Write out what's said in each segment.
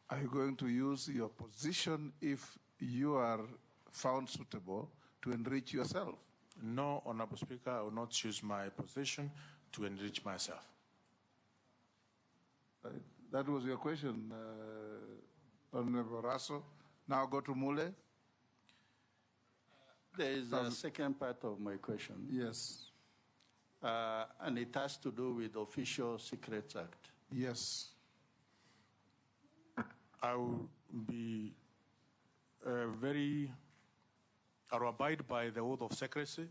Are you going to use your position if you are found suitable to enrich yourself? No, Honorable Speaker, I will not use my position to enrich myself. That was your question, Honorable Raso. Now go to Mule. There is a second part of my question. Yes. And it has to do with the Official Secrets Act. Yes. I will be I will abide by the oath of secrecy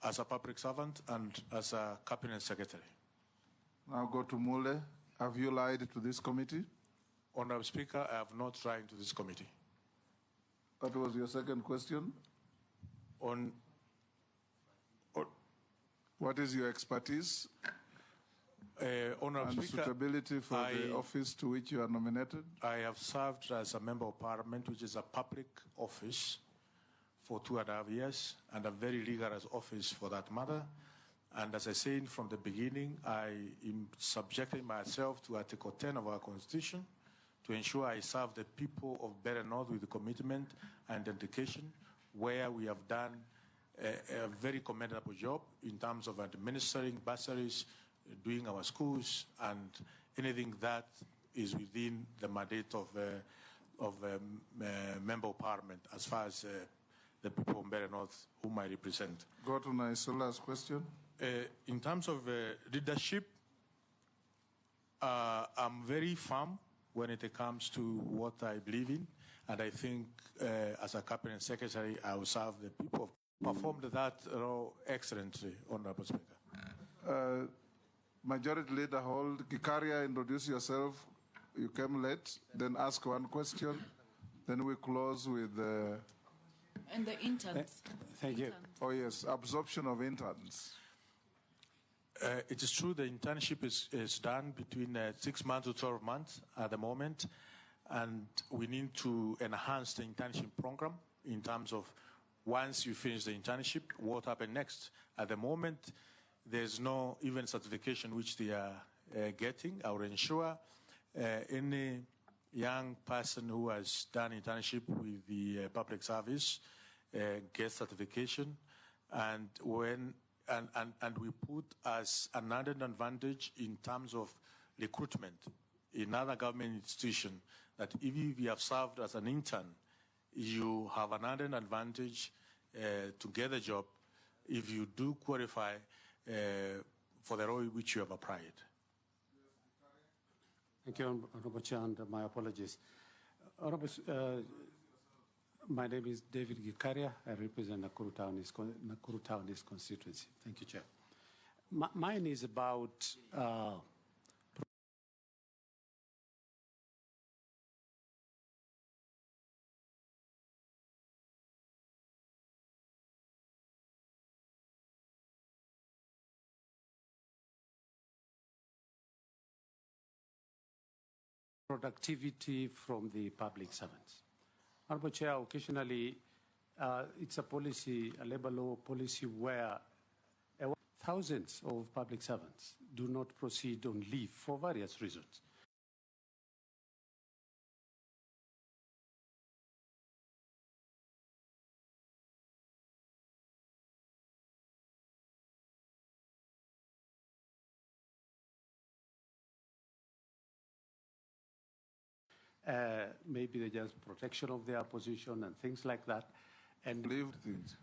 as a public servant and as a cabinet secretary. Now go to Mule. Have you lied to this committee? Honorable Speaker, I have not lied to this committee. What was your second question? What is your expertise Honorable and Speaker, suitability for the office to which you are nominated? I have served as a member of parliament, which is a public office, for 2.5 years, and a very rigorous office for that matter. And as I said from the beginning, I am subjecting myself to Article 10 of our Constitution to ensure I serve the people of Better North with commitment and dedication, where we have done a very commendable job in terms of administering bursaries, doing our schools, and anything that is within the mandate of Member of Parliament as far as the people of Better North whom I represent. Go to Naisola's question. In terms of leadership, I'm very firm when it comes to what I believe in, and I think as a cabinet secretary, I will serve the people. Performed that role excellently, Honorable Speaker. Majority Leader Hold, Gikaria, introduce yourself. You came late, then ask one question, then we close with and the interns. Thank you. Oh yes, absorption of interns. It is true the internship is done between 6 months to 12 months at the moment, and we need to enhance the internship program in terms of once you finish the internship, what happens next. At the moment, there's no even certification which they are getting. I will ensure any young person who has done internship with the public service gets certification, and we put as an added advantage in terms of recruitment in other government institutions that if you have served as an intern, you have an added advantage to get a job if you do qualify for the role which you have applied. Thank you, Honorable Chair, and my apologies. Honorable, my name is David Gikaria. I represent Nakuru Town East constituency. Thank you, Chair. Mine is about productivity from the public servants. Honorable Chair, occasionally it's a policy, a labor law policy where thousands of public servants do not proceed on leave for various reasons. Maybe they just protection of their position and things like that. And things.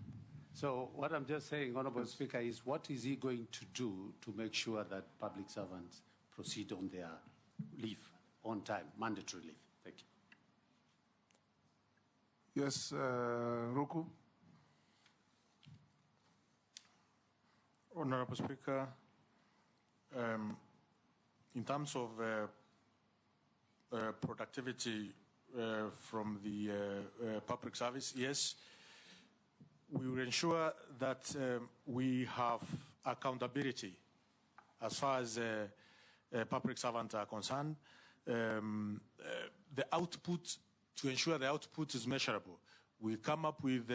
So what I'm just saying, Honorable Speaker, is what is he going to do to make sure that public servants proceed on their leave on time, mandatory leave? Thank you. Yes, Ruku. Honorable Speaker, in terms of productivity from the public service, yes, we will ensure that we have accountability as far as public servants are concerned. The output, to ensure the output is measurable, we come up with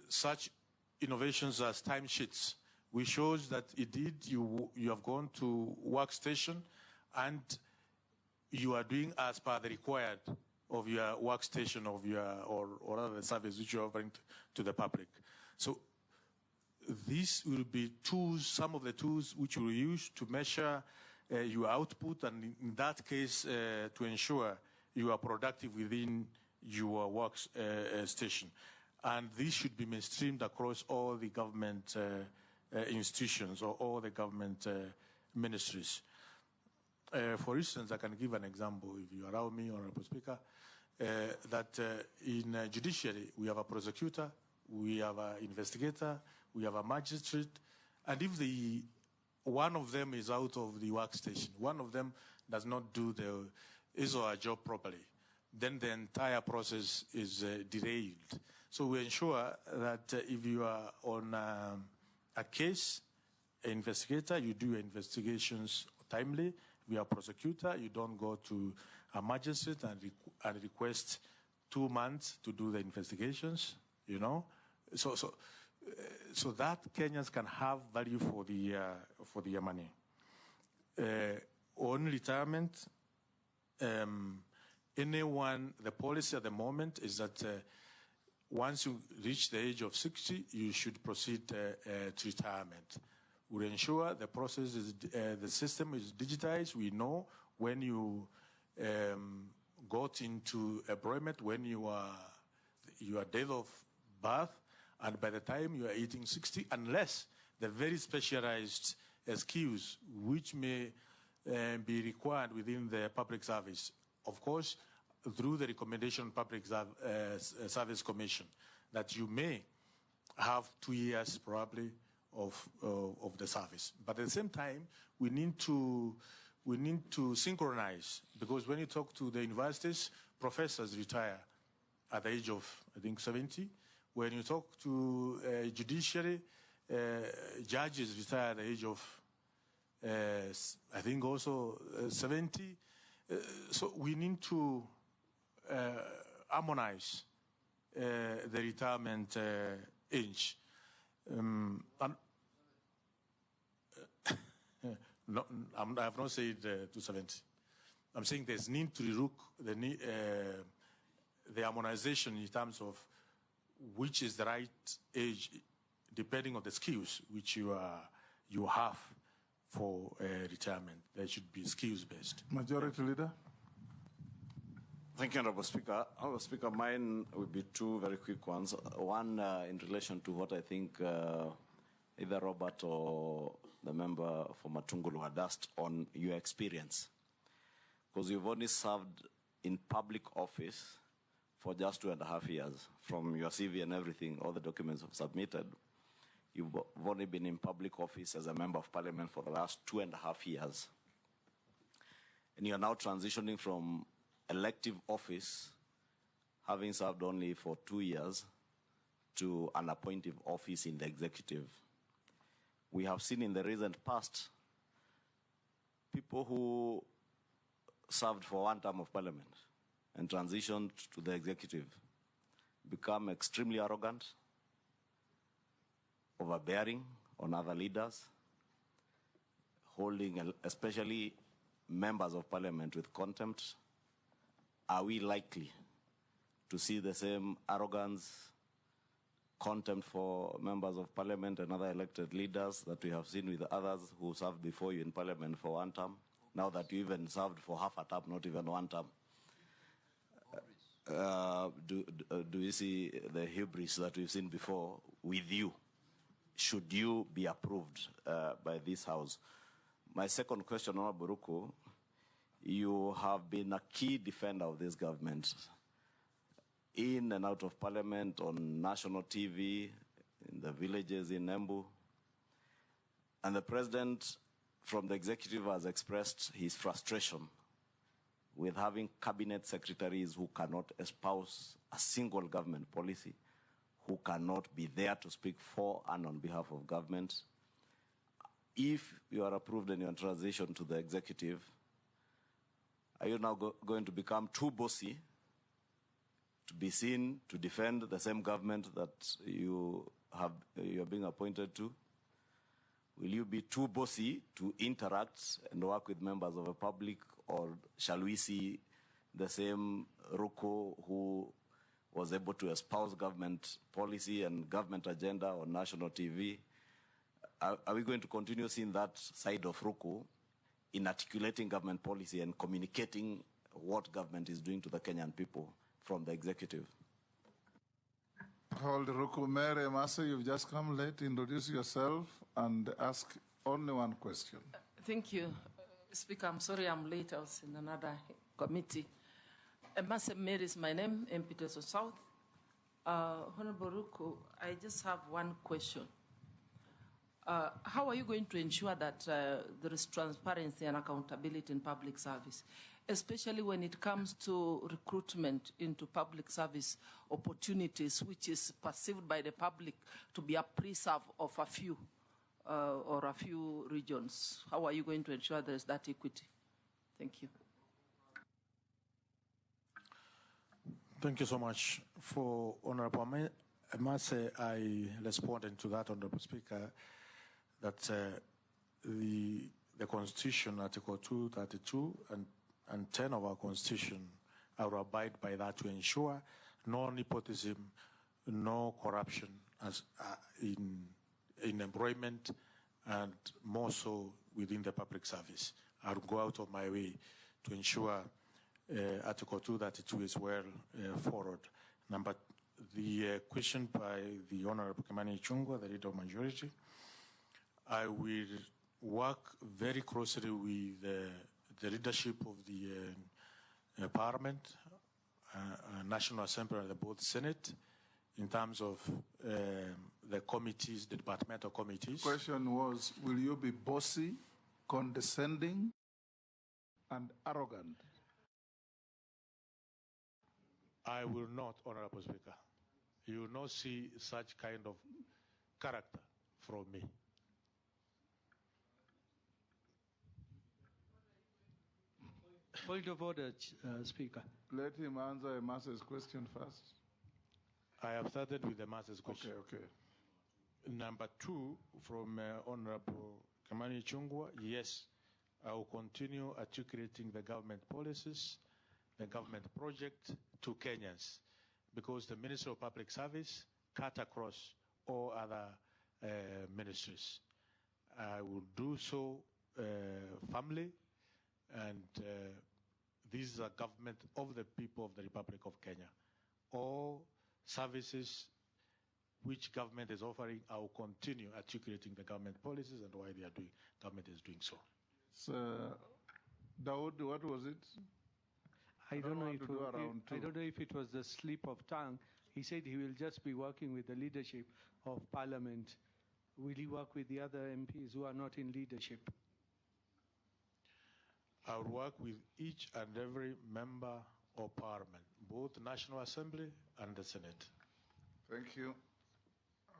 such innovations as timesheets, which shows that indeed you have gone to workstation and you are doing as per the required of your workstation of your or other service which you are offering to the public. So these will be tools, some of the tools which you will use to measure your output, and in that case to ensure you are productive within your work station. And this should be mainstreamed across all the government institutions or all the government ministries. For instance, I can give an example, if you allow me, Honorable Speaker, that in judiciary, we have a prosecutor, we have an investigator, we have a magistrate, and if one of them is out of the workstation, one of them does not do his or her job properly, then the entire process is derailed. So we ensure that if you are on a case, an investigator, you do your investigations timely. If you are a prosecutor, you don't go to a magistrate and request 2 months to do the investigations, you know. So that Kenyans can have value for their money. On retirement, the policy at the moment is that once you reach the age of 60, you should proceed to retirement. We'll ensure the process is, the system is digitized. We know when you got into employment, when your date of birth, and by the time you are hitting 60, unless the very specialized skills which may be required within the public service, of course, through the recommendation Public Service Commission, that you may have 2 years probably of the service. But at the same time, we need to synchronize, because when you talk to the universities, professors retire at the age of, I think, 70. When you talk to judiciary, judges retire at the age of, I think, also 70. So we need to harmonize the retirement age. No, I have not said 270. I'm saying there's need to look the harmonization in terms of which is the right age, depending on the skills which you have for retirement. They should be skills-based. Majority Leader. Thank you, Honorable Speaker. Honorable Speaker, mine will be two very quick ones. One in relation to what I think either Robert or the member for Matungulu had asked on your experience. Because you've only served in public office for just 2.5 years. From your CV and everything, all the documents have submitted, you've only been in public office as a member of parliament for the last 2.5 years. And you're now transitioning from elective office, having served only for 2 years, to an appointive office in the executive. We have seen in the recent past people who served for one term of parliament and transitioned to the executive become extremely arrogant, overbearing on other leaders, holding especially members of parliament with contempt. Are we likely to see the same arrogance, contempt for members of parliament and other elected leaders that we have seen with others who served before you in parliament for one term, now that you even served for half a term, not even one term? Do you see the hubris that we've seen before with you? Should you be approved by this House? My second question, Honorable Ruku, you have been a key defender of this government in and out of parliament, on national TV, in the villages in Embu. And the president from the executive has expressed his frustration with having cabinet secretaries who cannot espouse a single government policy, who cannot be there to speak for and on behalf of government. If you are approved and you are transition to the executive, are you now going to become too bossy to be seen to defend the same government that you are being appointed to? Will you be too bossy to interact and work with members of the public, or shall we see the same Ruku who was able to espouse government policy and government agenda on national TV? Are we going to continue seeing that side of Ruku in articulating government policy and communicating what government is doing to the Kenyan people from the executive? Hold, Ruku. Mary Masa, you've just come late. Introduce yourself and ask only one question. Thank you, Speaker. I'm sorry I'm late. I was in another committee. Masa Mary is my name, MP Teso South. Honorable Ruku, I just have one question. How are you going to ensure that there is transparency and accountability in public service, especially when it comes to recruitment into public service opportunities, which is perceived by the public to be a preserve of a few or a few regions? How are you going to ensure there is that equity? Thank you. Thank you so much. For Honorable Mase, I responded to that, Honorable Speaker, that the Constitution, Article 232 and 10 of our Constitution, I will abide by that to ensure no nepotism, no corruption as in employment, and more so within the public service. I'll go out of my way to ensure Article 232 is well followed. The question by the Honorable Kimani Ichung'wah, the Leader of Majority, I will work very closely with the leadership of the Parliament, National Assembly, and both Senate, in terms of the committees, the departmental committees. The question was, will you be bossy, condescending, and arrogant? I will not, Honorable Speaker. You will not see such kind of character from me. Point of order, Speaker. Let him answer Masa's question first. I have started with the Master's question. Okay. Number two, from Honorable Kimani Ichung'wah, yes, I will continue articulating the government policies, the government project to Kenyans, because the Ministry of Public Service cut across all other ministries. I will do so firmly, and this is a government of the people of the Republic of Kenya. All services which government is offering, I will continue articulating the government policies and why they are doing. Government is doing so. So, Daud, what was it? I don't know if it was the slip of tongue. He said he will just be working with the leadership of Parliament. Will he work with the other MPs who are not in leadership? I'll work with each and every member of Parliament, both the National Assembly and the Senate. Thank you.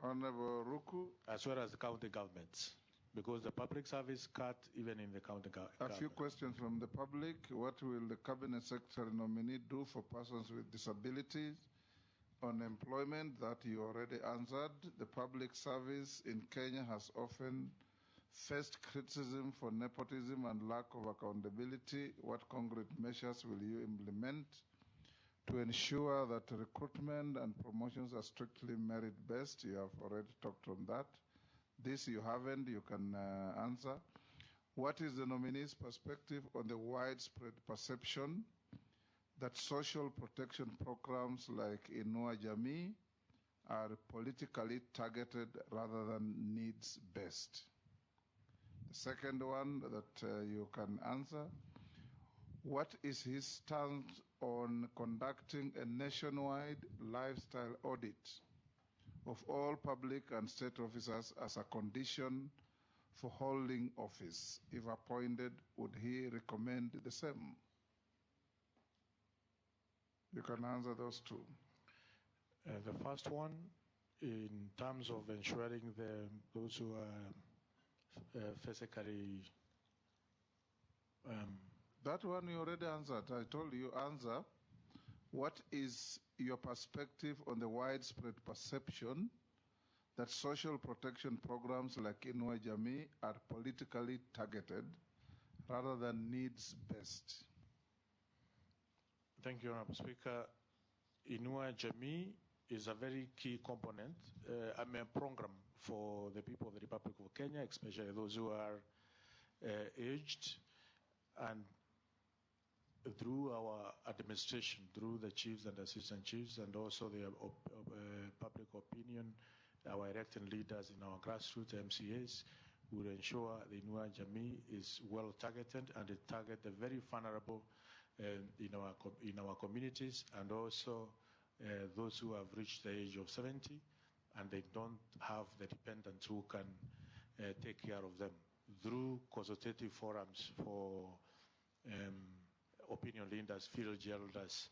Honorable Ruku. As well as the county governments, because the public service cut even in the county government. A few questions from the public. What will the Cabinet Secretary nominee do for persons with disabilities? On employment, that you already answered. The public service in Kenya has often faced criticism for nepotism and lack of accountability. What concrete measures will you implement to ensure that recruitment and promotions are strictly merit-based? You have already talked on that. This you haven't, you can answer. What is the nominee's perspective on the widespread perception that social protection programs like Inua Jamii are politically targeted rather than needs-based? The second one that you can answer, what is his stance on conducting a nationwide lifestyle audit of all public and state officers as a condition for holding office? If appointed, would he recommend the same? You can answer those two. The first one, in terms of ensuring those who are physically... that one you already answered. I told you answer. What is your perspective on the widespread perception that social protection programs like Inua Jamii are politically targeted rather than needs-based? Thank you, Honorable Speaker. Inua Jamii is a very key component, a program for the people of the Republic of Kenya, especially those who are aged, and through our administration, through the chiefs and assistant chiefs, and also the public opinion, our elected leaders in our grassroots MCAs, will ensure the Inua Jamii is well targeted, and it target the very vulnerable in our communities, and also those who have reached the age of 70 and they don't have the dependents who can take care of them. Through consultative forums for opinion leaders, field elders,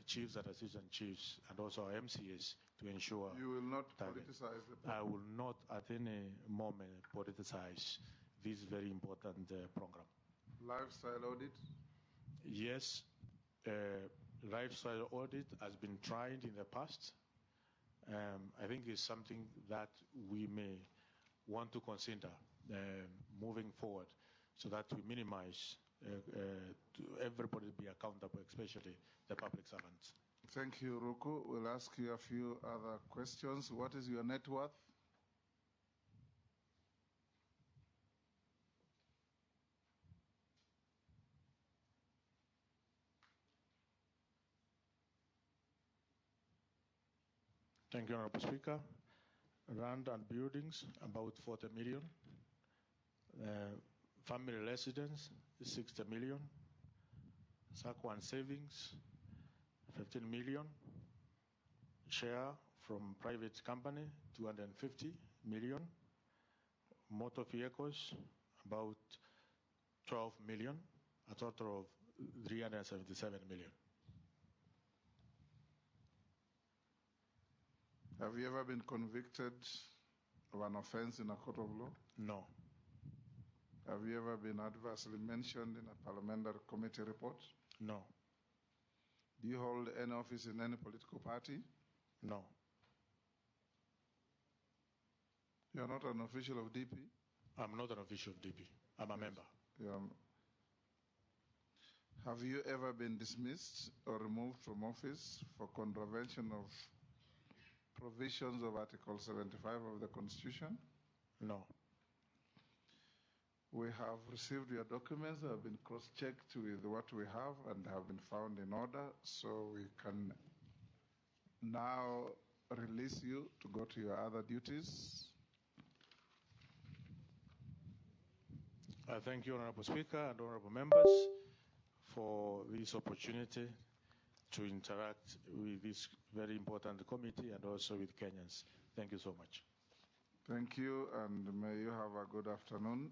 chiefs and assistant chiefs, and also our MCAs to ensure. You will not politicize the program? I will not at any moment politicize this very important program. Lifestyle audit? Yes, lifestyle audit has been tried in the past. I think it's something that we may want to consider moving forward, so that we minimize to everybody be accountable, especially the public servants. Thank you, Ruku. We'll ask you a few other questions. What is your net worth? Thank you, Honorable Speaker. Land and buildings, about 40 million. Family residence, 60 million. SACCO and savings, 15 million. Share from private company, 250 million. Motor vehicles, about 12 million, a total of 377 million. Have you ever been convicted of an offense in a court of law? No. Have you ever been adversely mentioned in a parliamentary committee report? No. Do you hold any office in any political party? No. You are not an official of DP? I'm not an official of DP. I'm a member. Have you ever been dismissed or removed from office for contravention of provisions of Article 75 of the Constitution? No. We have received your documents that have been cross-checked with what we have and have been found in order, so we can now release you to go to your other duties. I thank you, Honorable Speaker and Honorable Members, for this opportunity to interact with this very important committee and also with Kenyans. Thank you so much. Thank you, and may you have a good afternoon.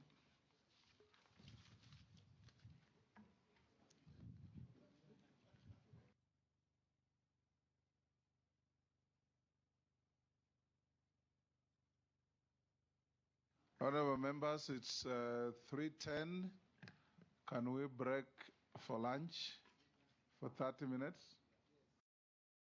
Honorable members, it's 3:10. Can we break for lunch for 30 minutes?